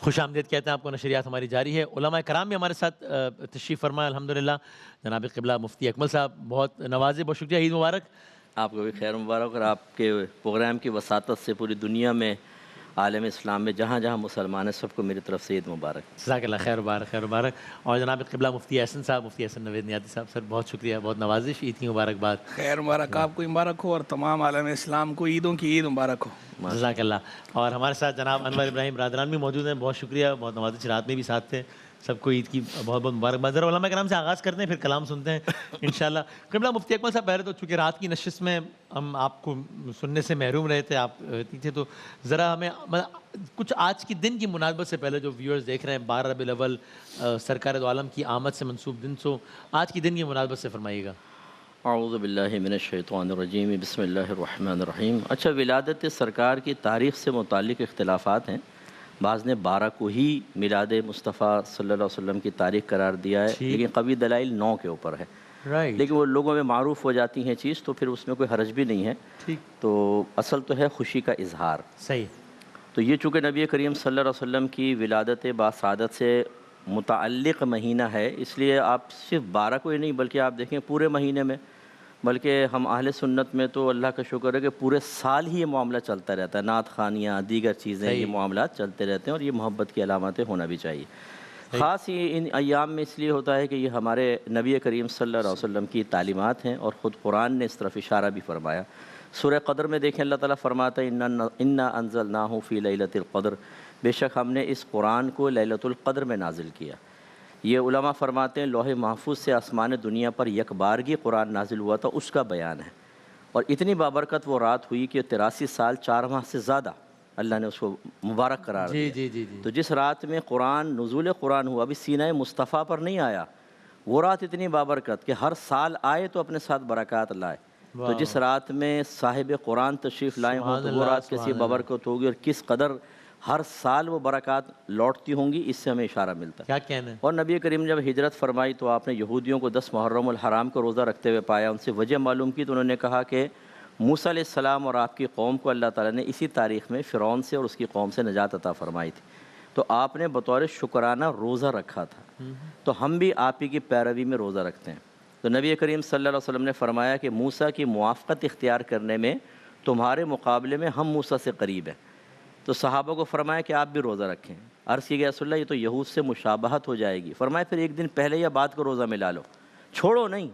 خوش آمدید کہتے ہیں آپ کو، نشریات ہماری جاری ہے۔ علماء کرام بھی ہمارے ساتھ تشریف فرمائے الحمدللہ۔ جناب قبلہ مفتی اکمل صاحب بہت نوازے، بہت شکریہ، عید مبارک۔ آپ کو بھی خیر مبارک، اور آپ کے پروگرام کی وساطت سے پوری دنیا میں، عالم اسلام میں جہاں جہاں مسلمان ہیں، سب کو میری طرف سے عید مبارک۔ جزاک اللہ خیر مبارک، خیر مبارک۔ اور جناب قبلہ مفتی احسن صاحب، مفتی احسن نوید نیازی صاحب، سر بہت شکریہ، بہت نوازش، عید کی مبارکباد۔ خیر مبارک، آپ کو مبارک ہو اور تمام عالم اسلام کو عیدوں کی عید مبارک ہو۔ جزاک اللہ۔ اور ہمارے ساتھ جناب انور ابراہیم برادران بھی موجود ہیں، بہت شکریہ، بہت نوازش، رات میں بھی ساتھ تھے، سب کو عید کی بہت بہت مبارکباد۔ ذرا علماء کرام سے آغاز کرتے ہیں، پھر کلام سنتے ہیں انشاءاللہ۔ قبلہ مفتی اکمل صاحب، پہلے تو چونکہ رات کی نشست میں ہم آپ کو سننے سے محروم رہے تھے، آپ نہیں تھے، تو ذرا ہمیں کچھ آج کی دن کی مناسبت سے پہلے جو ویورز دیکھ رہے ہیں، 12 ربیع الاول سرکار دو عالم کی آمد سے منسوب دن، سو آج کی دن کی مناسبت سے فرمائیے گا۔ اعوذ باللہ من الشیطان الرجیم، بسم اللہ الرحمن الرحیم۔ اچھا، ولادت سرکار کی تاریخ سے متعلق اختلافات ہیں۔ بعض نے 12 کو ہی میلاد مصطفیٰ صلی اللہ علیہ وسلم کی تاریخ قرار دیا ہے، لیکن قوی دلائل 9 کے اوپر ہے، لیکن وہ لوگوں میں معروف ہو جاتی ہیں چیز، تو پھر اس میں کوئی حرج بھی نہیں ہے۔ تو اصل تو ہے خوشی کا اظہار۔ صحیح۔ تو یہ چونکہ نبی کریم صلی اللہ علیہ وسلم کی ولادت باسعادت سے متعلق مہینہ ہے، اس لیے آپ صرف 12 کو ہی نہیں، بلکہ آپ دیکھیں پورے مہینے میں، بلکہ ہم اہل سنت میں تو اللہ کا شکر ہے کہ پورے سال ہی یہ معاملہ چلتا رہتا ہے، نعت خوانیاں، دیگر چیزیں، یہ معاملات چلتے رہتے ہیں، اور یہ محبت کی علامتیں ہونا بھی چاہیے۔ خاص یہ ان ایام میں اس لیے ہوتا ہے کہ یہ ہمارے نبی کریم صلی اللہ علیہ وسلم کی تعلیمات ہیں، اور خود قرآن نے اس طرف اشارہ بھی فرمایا۔ سورہ قدر میں دیکھیں، اللہ تعالیٰ فرماتا ہے انا انزلناہ فی لیلۃ القدر، بے شک ہم نے اس قرآن کو لیلۃ القدر میں نازل کیا۔ یہ علماء فرماتے ہیں لوح محفوظ سے آسمان دنیا پر یک بارگی قرآن نازل ہوا تھا، اس کا بیان ہے، اور اتنی بابرکت وہ رات ہوئی کہ 83 سال 4 ماہ سے زیادہ اللہ نے اس کو مبارک قرار دیا۔ تو جس رات میں نزول قرآن ہوا، ابھی سینہ مصطفیٰ پر نہیں آیا، وہ رات اتنی بابرکت کہ ہر سال آئے تو اپنے ساتھ برکات لائے۔ تو جس رات میں صاحب قرآن تشریف لائے ہوں تو وہ رات کیسی بابرکت ہوگی، اور کس قدر ہر سال وہ برکات لوٹتی ہوں گی، اس سے ہمیں اشارہ ملتا ہے۔ کیا کہنا ہے؟ اور نبی کریم نے جب ہجرت فرمائی تو آپ نے یہودیوں کو 10 محرم الحرام کو روزہ رکھتے ہوئے پایا، ان سے وجہ معلوم کی تو انہوں نے کہا کہ موسیٰ علیہ السلام اور آپ کی قوم کو اللہ تعالیٰ نے اسی تاریخ میں فرعون سے اور اس کی قوم سے نجات عطا فرمائی تھی، تو آپ نے بطور شکرانہ روزہ رکھا تھا، تو ہم بھی آپ ہی کی پیروی میں روزہ رکھتے ہیں۔ تو نبی کریم صلی اللہ علیہ وسلم نے فرمایا کہ موسیٰ کی موافقت اختیار کرنے میں تمہارے مقابلے میں ہم موسیٰ سے قریب ہیں۔ تو صحابہ کو فرمایا کہ آپ بھی روزہ رکھیں۔ عرض کی گیا رسول اللہ، یہ تو یہود سے مشابہت ہو جائے گی۔ فرمایا پھر ایک دن پہلے یا بعد کو روزہ ملا لو، چھوڑو نہیں،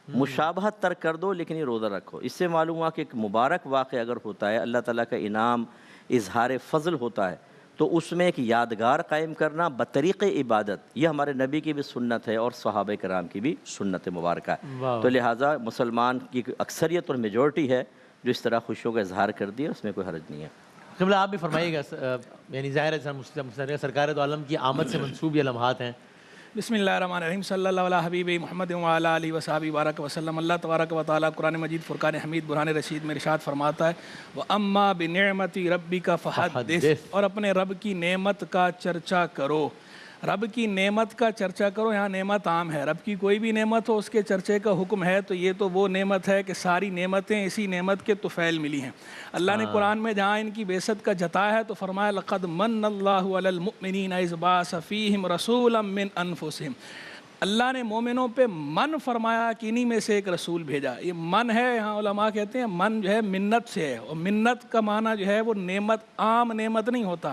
مشابہت ترک کر دو، لیکن یہ روزہ رکھو۔ اس سے معلوم ہوا کہ ایک مبارک واقعہ اگر ہوتا ہے، اللہ تعالیٰ کا انعام، اظہار فضل ہوتا ہے، تو اس میں ایک یادگار قائم کرنا بطریق عبادت، یہ ہمارے نبی کی بھی سنت ہے اور صحابہ کرام کی بھی سنت مبارکہ ہے۔ تو لہٰذا مسلمان کی اکثریت اور میجورٹی ہے جو اس طرح خوشیوں کا اظہار کر دی ہے، اس میں کوئی حرج نہیں ہے۔ قبلہ آپ بھی فرمائیے گا، یعنی ظاہر ہے سرکار دو عالم کی آمد سے منسوب یہ لمحات ہیں۔ بسم اللہ الرحمن الرحیم، صلی اللہ علیہ حبیب محمد وعلی آلہ وصحبہ بارک وسلم۔ اللہ تبارک و تعالیٰ قرآن مجید فرقان حمید برہان رشید میں ارشاد فرماتا ہے وَأَمَّا بِنِعْمَتِ رَبِّكَ فَحَدِّثْ، اور اپنے رب کی نعمت کا چرچا کرو۔ رب کی نعمت کا چرچا کرو، یہاں نعمت عام ہے، رب کی کوئی بھی نعمت ہو اس کے چرچے کا حکم ہے، تو یہ تو وہ نعمت ہے کہ ساری نعمتیں اسی نعمت کے طفیل ملی ہیں۔ اللہ نے قرآن میں جہاں ان کی بعثت کا جتایا ہے تو فرمایا لَقَدْ مَنَّ اللَّهُ عَلَى الْمُؤْمِنِينَ إِذْ بَعَثَ فِيهِمْ رَسُولًا مِّنْ أَنفُسِهِمْ، اللہ نے مومنوں پہ من فرمایا کہ انہی میں سے ایک رسول بھیجا۔ یہ من ہے، یہاں علماء کہتے ہیں من جو ہے منت سے ہے، اور منت کا معنی جو ہے وہ نعمت، عام نعمت نہیں ہوتا،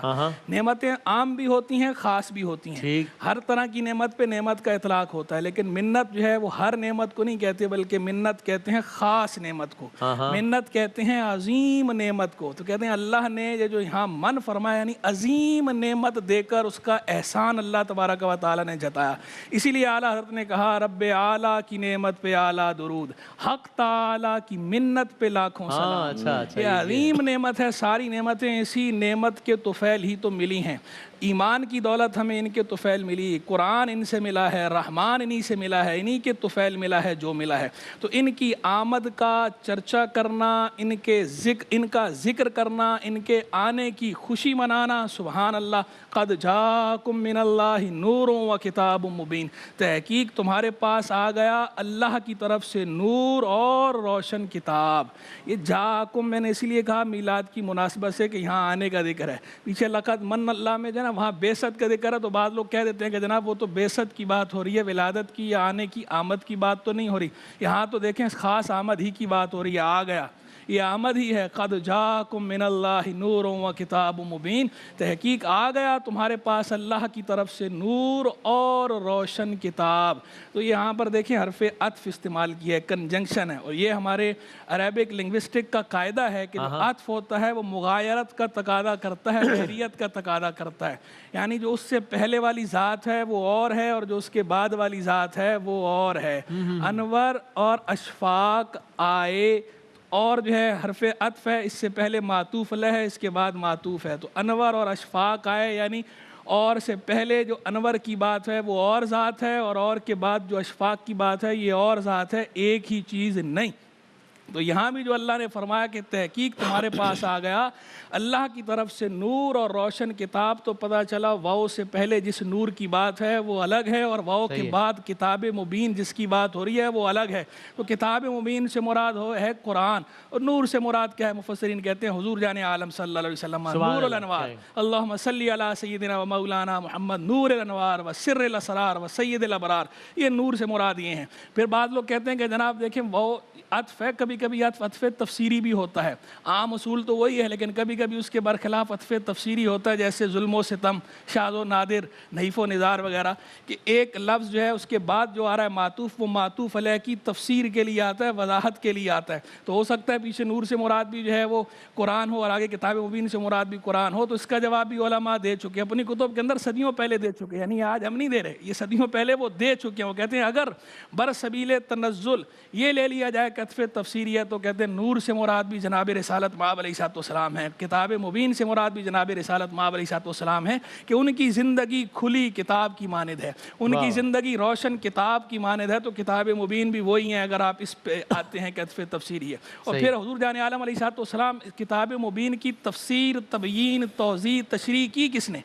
نعمتیں عام بھی ہوتی ہیں، خاص بھی ہوتی ہیں، ہر طرح کی نعمت پہ نعمت کا اطلاق ہوتا ہے، لیکن منت جو ہے وہ ہر نعمت کو نہیں کہتے، بلکہ منت کہتے ہیں خاص نعمت کو، منت کہتے ہیں عظیم نعمت کو۔ تو کہتے ہیں اللہ نے یہ جو یہاں من فرمایا یعنی عظیم نعمت دے کر اس کا احسان اللہ تبارک و تعالیٰ نے جتایا۔ اسی لیے اعلیٰ حضرت نے کہا رب اعلیٰ کی نعمت پہ اعلیٰ درود، حق تعالیٰ کی منت پہ لاکھوں سلام۔ یہ عظیم نعمت ہے، ساری نعمتیں اسی نعمت کے طفیل ہی تو ملی ہیں۔ ایمان کی دولت ہمیں ان کے طفیل ملی، قرآن ان سے ملا ہے، رحمان انہی سے ملا ہے، انہی کے طفیل ملا ہے جو ملا ہے۔ تو ان کی آمد کا چرچا کرنا، ان کا ذکر کرنا، ان کے آنے کی خوشی منانا، سبحان اللہ، قد جاکم من اللہ نور و کتاب مبین، تحقیق تمہارے پاس آ گیا اللہ کی طرف سے نور اور روشن کتاب۔ یہ جاکم میں نے اس لیے کہا میلاد کی مناسبت سے کہ یہاں آنے کا ذکر ہے، پیچھے لقد من اللہ میں جو ہے نا وہاں بعثت کا ذکر ہے، تو بعض لوگ کہہ دیتے ہیں کہ جناب وہ تو بعثت کی بات ہو رہی ہے، ولادت کی یا آنے کی آمد کی بات تو نہیں ہو رہی، یہاں تو دیکھیں خاص آمد ہی کی بات ہو رہی ہے، آ گیا، یہ آمد ہی ہے، قد جاکم من اللہ نور و کتاب مبین، تحقیق آ گیا تمہارے پاس اللہ کی طرف سے نور اور روشن کتاب۔ تو یہاں پر دیکھیں حرف عطف استعمال کیا ہے، کنجنکشن ہے، اور یہ ہمارے عربک لنگوسٹک کا قاعدہ ہے کہ جو عطف ہوتا ہے وہ مغایرت کا تقاضا کرتا ہے، غیریت کا تقاضا کرتا ہے، یعنی جو اس سے پہلے والی ذات ہے وہ اور ہے، اور جو اس کے بعد والی ذات ہے وہ اور ہے۔ انور اور اشفاق آئے، اور جو ہے حرف عطف ہے، اس سے پہلے معطوف علیہ ہے، اس کے بعد معطوف ہے، تو انور اور اشفاق آئے، یعنی اور سے پہلے جو انور کی بات ہے وہ اور ذات ہے، اور کے بعد جو اشفاق کی بات ہے یہ اور ذات ہے، ایک ہی چیز نہیں۔ تو یہاں بھی جو اللہ نے فرمایا کہ تحقیق تمہارے پاس آ گیا اللہ کی طرف سے نور اور روشن کتاب، تو پتہ چلا واؤ سے پہلے جس نور کی بات ہے وہ الگ ہے، اور واؤ کے بعد کتاب مبین جس کی بات ہو رہی ہے وہ الگ ہے۔ تو کتاب مبین سے مراد ہے قرآن، اور نور سے مراد کیا ہے؟ مفسرین کہتے ہیں حضور جان عالم صلی اللہ علیہ وسلم، نور الانوار، اللہم صلی علی سیدنا و مولانا محمد نور الانوار و سر الاسرار و سید الابرار، یہ نور سے مراد یہ ہیں۔ پھر بعض لوگ کہتے ہیں کہ جناب دیکھیں وہ عطف ہے، کبھی کبھی عطف تفسیری بھی ہوتا ہے، عام اصول تو وہی ہے، لیکن کبھی کبھی اس کے برخلاف عطف تفسیری ہوتا ہے، جیسے ظلم و ستم، شاذ و نادر، نحیف و نزار وغیرہ، کہ ایک لفظ جو ہے اس کے بعد جو آ رہا ہے معطوف، وہ معطوف علیہ کی تفسیر کے لیے آتا ہے، وضاحت کے لیے آتا ہے۔ تو ہو سکتا ہے پیچھے نور سے مراد بھی جو ہے وہ قرآن ہو، اور آگے کتاب مبین سے مراد بھی قرآن ہو، تو اس کا جواب بھی علماء دے چکے ہیں، اپنی کتب کے اندر صدیوں پہلے دے چکے ہیں، یعنی آج ہم نہیں دے رہے، یہ صدیوں پہلے وہ دے چکے ہیں۔ وہ کہتے ہیں اگر برسبیل تنزل یہ لے لیا جائے عطف تفسیری ہے، تو کہتے ہیں نور سے مراد بھی جناب رسالت مآب علیہ الصلوۃ والسلام ہے، کتاب مبین سے مراد بھی جناب رسالت مآب علیہ الصلوۃ والسلام ہے، کہ ان کی زندگی کھلی کتاب کی مانند ہے، ان کی زندگی روشن کتاب کی مانند ہے۔ تو کتاب مبین بھی وہی ہیں اگر آپ اس پہ آتے ہیں کہ عطف تفسیری ہے۔ اور پھر حضور جان عالم علیہ الصلوۃ والسلام کتاب مبین کی تفسیر، تبیین، توضیح، تشریح کی کس نے؟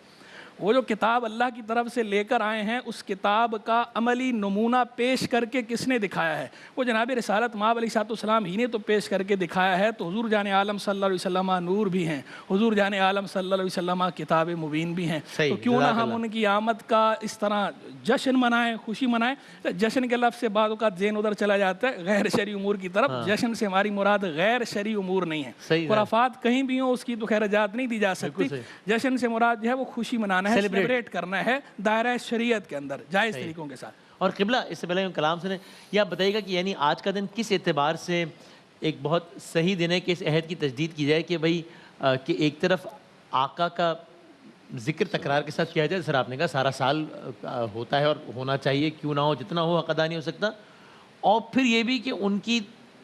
وہ جو کتاب اللہ کی طرف سے لے کر آئے ہیں، اس کتاب کا عملی نمونہ پیش کر کے کس نے دکھایا ہے؟ وہ جناب رسالت مآب علیہ الصلوۃ والسلام ہی نے تو پیش کر کے دکھایا ہے۔ تو حضور جان عالم صلی اللہ علیہ وسلم نور بھی ہیں، حضور جان عالم صلی اللہ علیہ وسلم کتاب مبین بھی ہیں، تو کیوں نہ ہم ان کی آمد کا اس طرح جشن منائیں، خوشی منائیں۔ جشن کے لفظ سے بعض اوقات ذہن ادھر چلا جاتا ہے غیر شرعی امور کی طرف، جشن سے ہماری مراد غیر شرعی امور نہیں ہے، خرافات کہیں بھی ہوں اس کی تو خیر اجازت نہیں دی جا سکتی، جشن سے مراد جو ہے وہ خوشی منانا ہے، سیلیبریٹ کرنا ہے دائرہ شریعت کے اندر جائز طریقوں کے ساتھ۔ اور قبلہ اس سے پہلے کلام سنے، یہ آپ بتائیے گا کہ یعنی آج کا دن کس اعتبار سے ایک بہت صحیح دن ہے کہ اس عہد کی تجدید کی جائے کہ بھئی کہ ایک طرف آقا کا ذکر تکرار کے ساتھ کیا جائے، جیسے آپ نے کہا سارا سال ہوتا ہے اور ہونا چاہیے، کیوں نہ ہو، جتنا ہو حق ادا نہیں ہو سکتا، اور پھر یہ بھی کہ ان کی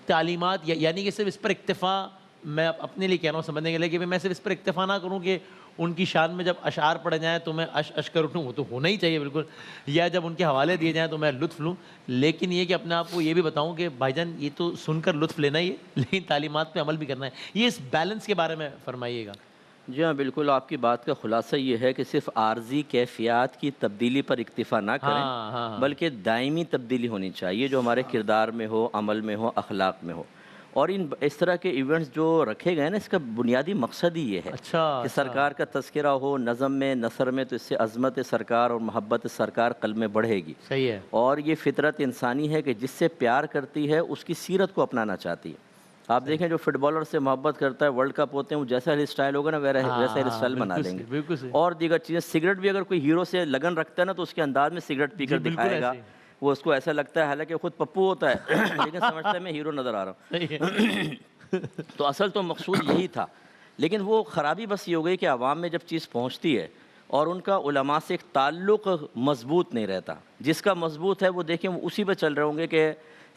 تعلیمات، یعنی کہ صرف اس پر اکتفا، میں اپنے لیے کہہ رہا ہوں سمجھنے کے لیے کہ میں صرف اس پر اکتفا نہ کروں کہ ان کی شان میں جب اشعار پڑھے جائیں تو میں اش کر اٹھوں، وہ تو ہونا ہی چاہیے بالکل، یا جب ان کے حوالے دیے جائیں تو میں لطف لوں، لیکن یہ کہ اپنے آپ کو یہ بھی بتاؤں کہ بھائی جان یہ تو سن کر لطف لینا ہی ہے لیکن تعلیمات پہ عمل بھی کرنا ہے، یہ اس بیلنس کے بارے میں فرمائیے گا۔ جی ہاں بالکل، آپ کی بات کا خلاصہ یہ ہے کہ صرف عارضی کیفیات کی تبدیلی پر اکتفا نہ کریں، بلکہ دائمی تبدیلی ہونی چاہیے جو ہمارے کردار میں ہو، عمل میں ہو، اخلاق میں ہو۔ اور اس طرح کے ایونٹس جو رکھے گئے نا، اس کا بنیادی مقصد ہی یہ ہے کہ سرکار کا تذکرہ ہو نظم میں، نثر میں، تو اس سے عظمت سرکار اور محبت سرکار قلب میں بڑھے گی۔ صحیح ہے۔ اور یہ فطرت انسانی ہے کہ جس سے پیار کرتی ہے اس کی سیرت کو اپنانا چاہتی ہے۔ آپ دیکھیں جو فٹ بالر سے محبت کرتا ہے، ورلڈ کپ ہوتے ہیں، وہ جیسا ہیئر اسٹائل ہوگا نا ویسا ہیئر اسٹائل بنا لیں گے، اور دیگر چیزیں۔ سگریٹ بھی اگر کوئی ہیرو سے لگن رکھتا ہے نا تو اس کے انداز میں سگریٹ پی کر دکھائے گا، وہ اس کو ایسا لگتا ہے حالانکہ خود پپو ہوتا ہے لیکن سمجھتا ہے میں ہیرو نظر آ رہا ہوں۔ تو اصل تو مقصود یہی تھا، لیکن وہ خرابی بس یہ ہو گئی کہ عوام میں جب چیز پہنچتی ہے اور ان کا علماء سے ایک تعلق مضبوط نہیں رہتا. جس کا مضبوط ہے وہ دیکھیں وہ اسی پہ چل رہے ہوں گے کہ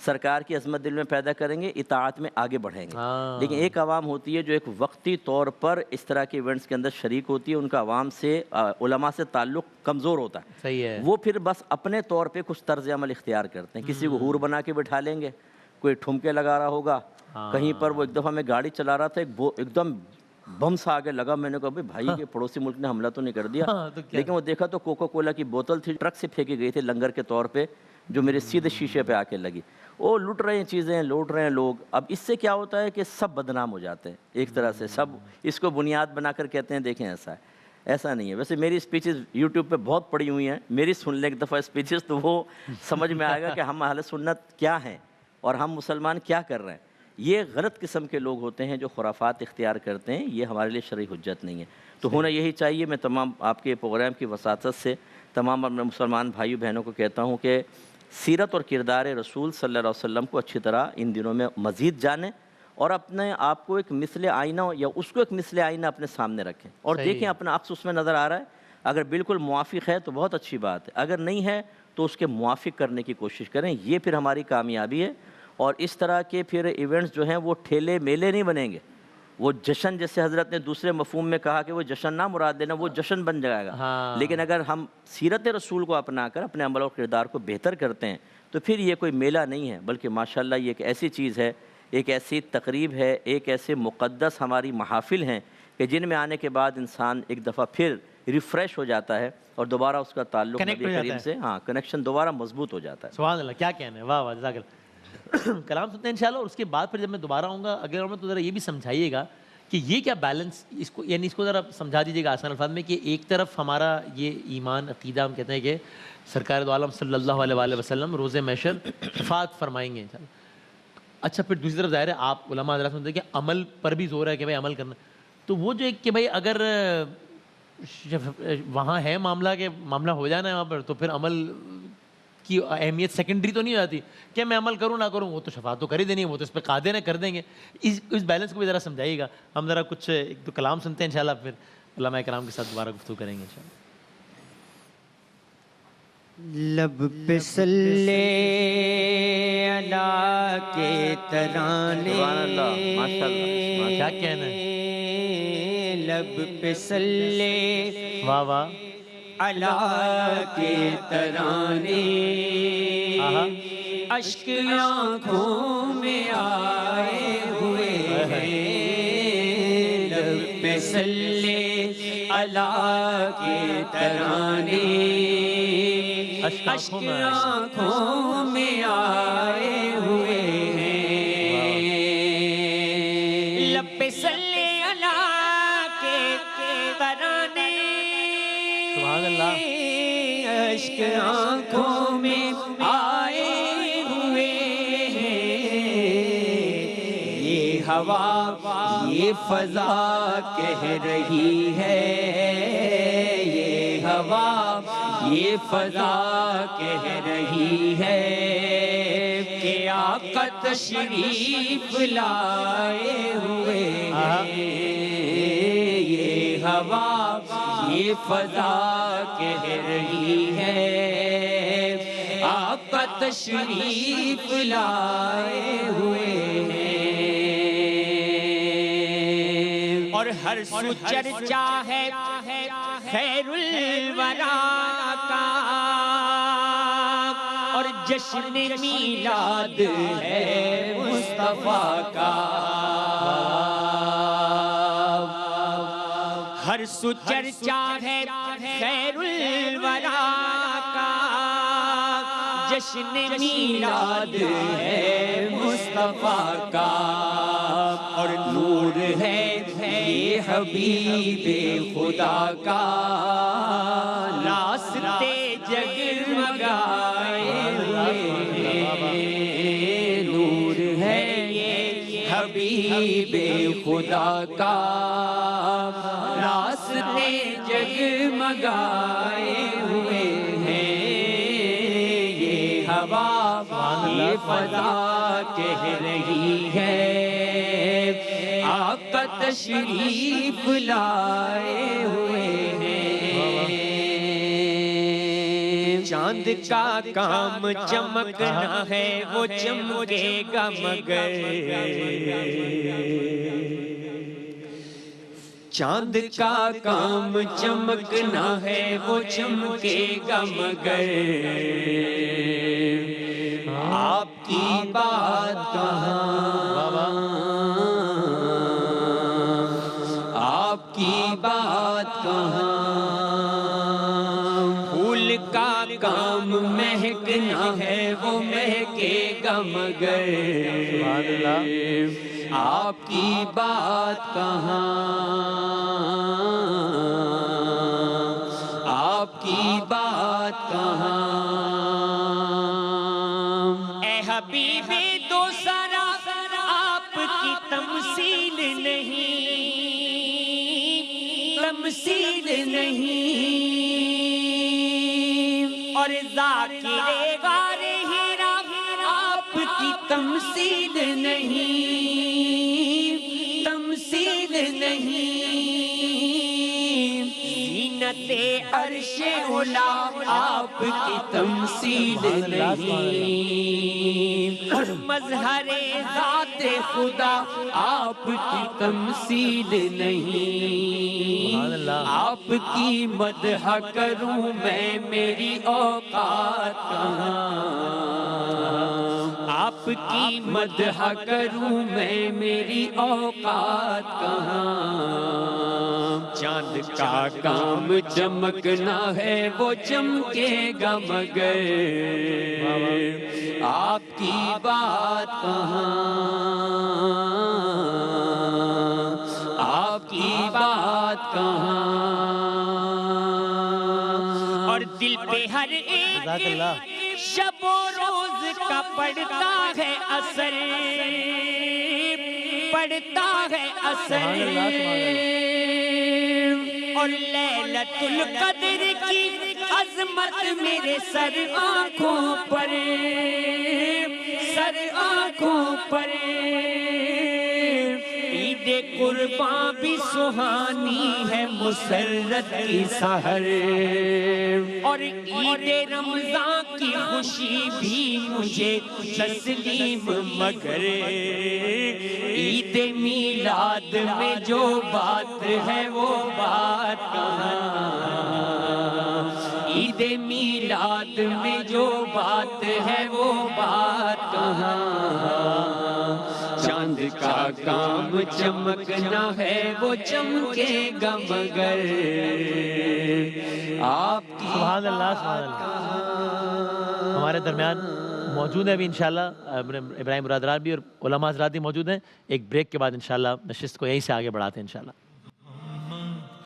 سرکار کی عظمت دل میں پیدا کریں گے, اطاعت میں آگے بڑھیں گے. لیکن ایک عوام ہوتی ہے جو ایک وقتی طور پر اس طرح کے ایونٹس کے اندر شریک ہوتی ہے, ان کا عوام سے علماء سے تعلق کمزور ہوتا ہے. صحیح ہے. وہ پھر بس اپنے طور پہ کچھ طرز عمل اختیار کرتے ہیں. کسی کو حور بنا کے بٹھا لیں گے, کوئی ٹھمکے لگا رہا ہوگا, کہیں پر وہ ایک دفعہ میں گاڑی چلا رہا تھا, ایک دم بم سا آگے لگا, میں نے کہا بھائی یہ پڑوسی ملک نے حملہ تو نہیں کر دیا, لیکن وہ دیکھا تو کوکا کولا کی بوتل تھی, ٹرک سے پھینکی گئی تھی لنگر کے طور پہ, جو میرے سیدھے شیشے پہ آ کے لگی. وہ لوٹ رہے ہیں چیزیں, لوٹ رہے ہیں لوگ. اب اس سے کیا ہوتا ہے کہ سب بدنام ہو جاتے ہیں ایک طرح سے, سب اس کو بنیاد بنا کر کہتے ہیں دیکھیں ایسا ہے. ایسا نہیں ہے. ویسے میری اسپیچز یوٹیوب پہ بہت پڑی ہوئی ہیں, میری سن لیں ایک دفعہ اسپیچز تو وہ سمجھ میں آئے گا کہ ہم اہل سنت کیا ہیں اور ہم مسلمان کیا کر رہے ہیں. یہ غلط قسم کے لوگ ہوتے ہیں جو خرافات اختیار کرتے ہیں, یہ ہمارے لیے شرعی حجت نہیں ہے. تو ہونا یہی چاہیے. میں تمام آپ کے پروگرام کی وساطت سے تمام اپنے مسلمان بھائیو بہنوں کو کہتا ہوں کہ سیرت اور کردار رسول صلی اللہ علیہ وسلم کو اچھی طرح ان دنوں میں مزید جانیں, اور اپنے آپ کو ایک مثل آئینہ یا اس کو ایک مثل آئینہ اپنے سامنے رکھیں, اور دیکھیں اپنا عکس اس میں نظر آ رہا ہے. اگر بالکل موافق ہے تو بہت اچھی بات ہے, اگر نہیں ہے تو اس کے موافق کرنے کی کوشش کریں. یہ پھر ہماری کامیابی ہے. اور اس طرح کے پھر ایونٹس جو ہیں وہ ٹھیلے میلے نہیں بنیں گے, وہ جشن, جیسے حضرت نے دوسرے مفہوم میں کہا کہ وہ جشن نہ مراد دینا, وہ جشن بن جائے گا. لیکن اگر ہم سیرت رسول کو اپنا کر اپنے عمل و کردار کو بہتر کرتے ہیں تو پھر یہ کوئی میلہ نہیں ہے, بلکہ ماشاءاللہ یہ ایک ایسی چیز ہے, ایک ایسی تقریب ہے, ایک ایسے مقدس ہماری محافل ہیں کہ جن میں آنے کے بعد انسان ایک دفعہ پھر ریفریش ہو جاتا ہے اور دوبارہ اس کا تعلق نبی کریم سے کنیکشن دوبارہ مضبوط ہو جاتا ہے. سبحان اللہ, کیا کہنا ہے, واہ واہ, جزاک اللہ. کلام سنتے ہیں انشاءاللہ, اور اس کے بعد پھر جب میں دوبارہ آؤں گا اگلے راؤنڈ میں تو ذرا یہ بھی سمجھائیے گا کہ یہ کیا بیلنس, اس کو یعنی اس کو ذرا سمجھا دیجیے گا آسان الفاظ میں, کہ ایک طرف ہمارا یہ ایمان عقیدہ, ہم کہتے ہیں کہ سرکار دو عالم صلی اللہ علیہ وآلہ وسلم روز محشر شفاعت فرمائیں گے انشاءاللہ. اچھا, پھر دوسری طرف ظاہر ہے آپ علماء حضرات سنتے ہیں کہ عمل پر بھی زور ہے کہ بھائی عمل کرنا. تو وہ جو ایک کہ بھائی اگر وہاں ہے معاملہ کہ معاملہ ہو جانا ہے وہاں پر, تو پھر عمل کی اہمیت سیکنڈری تو نہیں ہو جاتی کہ میں عمل کروں نہ کروں, وہ تو شفاعت تو کر ہی دینی ہے, وہ تو اس پہ قادر ہیں, کر دیں گے. اس بیلنس کو بھی ذرا سمجھائیے گا. ہم ذرا کچھ ایک دو کلام سنتے ہیں انشاءاللہ, پھر علماء کرام کے ساتھ دوبارہ گفتگو کریں گے انشاءاللہ. لب پہ صلی اللہ کے ترانے, سبحان اللہ, ماشاءاللہ, کیا کہنا ہے, لب پہ صلی واہ واہ, اللہ کے ترانے, اشک آنکھوں میں آئے ہوئے ہیں. لب پہ صلی اللہ کے ترانے, اشک آنکھوں میں آئے ہوئے ہیں. لب پہ صلی اللہ کے ترانے, سبحان اللہ, اشک آنکھوں میں آئے ہوئے ہیں. یہ ہوا یہ فضا کہہ رہی ہے, یہ ہوا یہ فضا کہہ رہی ہے کہ آقا تشریف لائے ہوئے ہیں. یہ ہوا یہ فضا کہہ رہی ہے آقا تشریف لائے ہوئے ہیں. اور ہر سو چرچا ہے خیر الورا کا, اور جشن میلاد ہے مصطفیٰ کا. ہر سو چرچا ہے خیر الورا کا, جشن میلاد ہے مصطفیٰ کا. اور نور ہے یہ حبیب خدا کا, راستے جگمگائے ہوئے ہیں. نور ہے یہ حبیب خدا کا, راستے جگمگائے ہوئے ہیں. یہ ہوا یہ فضا کہہ رہی ہے آقا تشریف لائے ہوئے ہیں. چاند کا کام چمکنا ہے وہ چمکے گا مگر چاند کا کام چمکنا ہے وہ چمکے گا مگر آپ کی بات کہاں آپ کی بات کہاں پھول کا کام مہکنا ہے وہ مہکے گا مگر آپ کی بات کہاں آپ کی بات کہاں اے حبیب دو سرا آپ کی تمثیل نہیں تمثیل نہیں اور ذاکر غار ہیرا آپ کی تمثیل نہیں تمثیل نہیں زینت عرش علا آپ کی تمثیل نہیں اور مظہر ذات خدا آپ کی تمثیل نہیں آپ کی مدح کروں میں میری اوقات کہاں آپ کی مدح کروں میں میری اوقات کہاں چاند کا کام چمکنا ہے وہ چمکے گا مگر آپ کی بات کہاں آپ کی بات کہاں اور دل پہ ہر ایک شب و روز کا پڑتا ہے اثر پڑتا ہے اثر اور لیلۃ القدر کی عظمت میرے سر آنکھوں پر سر آنکھوں پر عید قربان بھی سہانی ہے مسرت کی سحر اور عید رمضان کی خوشی بھی مجھے تسلیم مگر عید میلاد میں جو بات ہے وہ بات کہاں عید میلاد میں جو بات ہے وہ بات کہاں چاند کا کام چمکنا ہے وہ چمکے گا مگر آپ کی سبحان اللہ سبحان اللہ. ہمارے درمیان موجود ہیں ابھی انشاءاللہ ابراہیم برادران بھی اور علماء حضرات بھی موجود ہیں. ایک بریک کے بعد انشاءاللہ نشست کو یہیں سے آگے بڑھاتے ہیں انشاءاللہ.